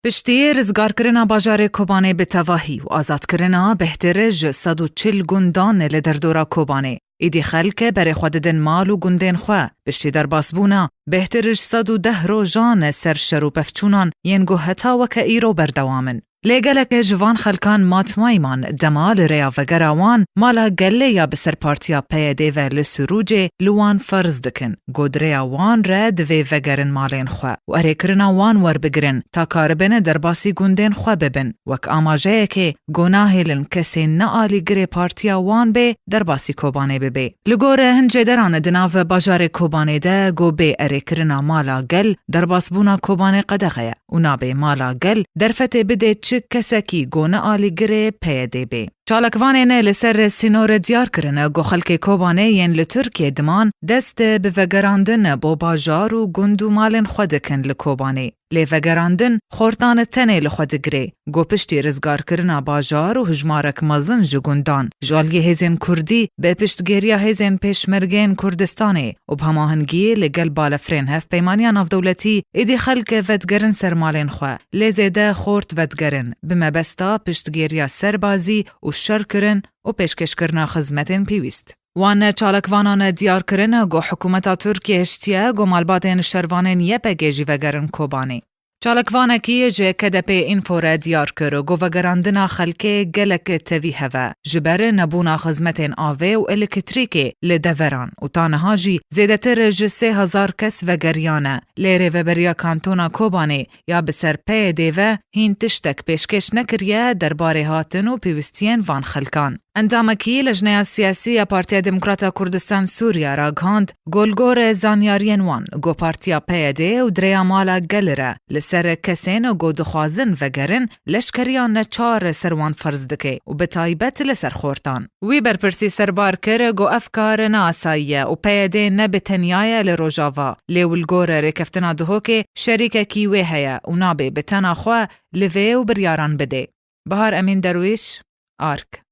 پشتی رزگارکرنا باجار کوبانه به تواهی و آزادکرنا بهتره ج 140 گندان لدردورا کوبانه. ایدی خلک بر خوددن مال و گندین خواه. پشتی در باسبونا بهترش 110 روزان سر شروع پفچونان ینگو هتا وکا ایرو بردوامن. لگلک جوان خلکان ماتمایمان دمال ریا و گراوان مالا گله یا بسر پارتیا پیده و لسروج لوان فرض دکن. گود ریا وان رد و وگرن مالین خواه و اریکرنا وان ور بگرن تا کاربن در باسی گندین خواه ببن. وک آماجه که گناهی لن کسی نآلی گره پارتیا وان به در باسی کوبانه ببه. لگوره هنجه دران دناو باجار کوبانه ده گو به اریکرنا مالا گل در باسبونا کوبانه قدغه و نابه مالا گل در فته بده چه کسکی گونه آلی گره پیده بی. چالکوانه نه لسر سینور دیار کرنه گو خلک کوبانه ین لترکیه دمان دست به وگراندن با باجار و گندو مالن خودکن لکوبانه. لی وگراندن خورتان تنه لخود گره. گو پشتی رزگار کرنه باجار و هجمارک مزن جو گندان. جالگی هزین کردی به پشتگیریا هزین پیشمرگین کردستانه و بهماهنگی لگل بالفرین هف پیمانیان اف دولتی ایدی خلک ودگرن سرمالین خواه. لی زیده خورت ودگرن بمبستا پشتگیریا سربازی و شر کرن و پیشکش کرنا خدمتین پیوست. وان چالکوانان دیار کرن گو حکومتا ترکیه هشتیه گو مالباتین شروانین یه پگیجی وگرن کوبانی. چالکوانکی جه کدپی اینفور دیار کرو گو وگراندنا خلکه گلک توی هوا. جبر نبونا خدمتین آوه و الکتریکی لدوران و تانها جی زیده تر ج 3000 کس وگریانه. لیره و بریا کانتونا کوبانی یا بسر پی دیوه هین تشتک پیشکش نکریه در باره هاتن و پیوستین وان خلکان. اندامکی لجنه سیاسی پارتیا دموکراتا کردستان سوریا را گاند گلگور زانیارین وان گو پارتیا پیده و دریا مالا گلره لسر کسین و گو دخوازن وگرن لشکریان چار سروان فرض دکه و بتایبت لسر خورتان. وی برپرسی سربار کر گو افکار ناساییه و پیده نبتنیای لروجاوا لیولگور رکفتنا دهو که شریک کیوه هیا و نابه بتنا خواه لوه و بریاران بده. بهار امین درویش، آرک.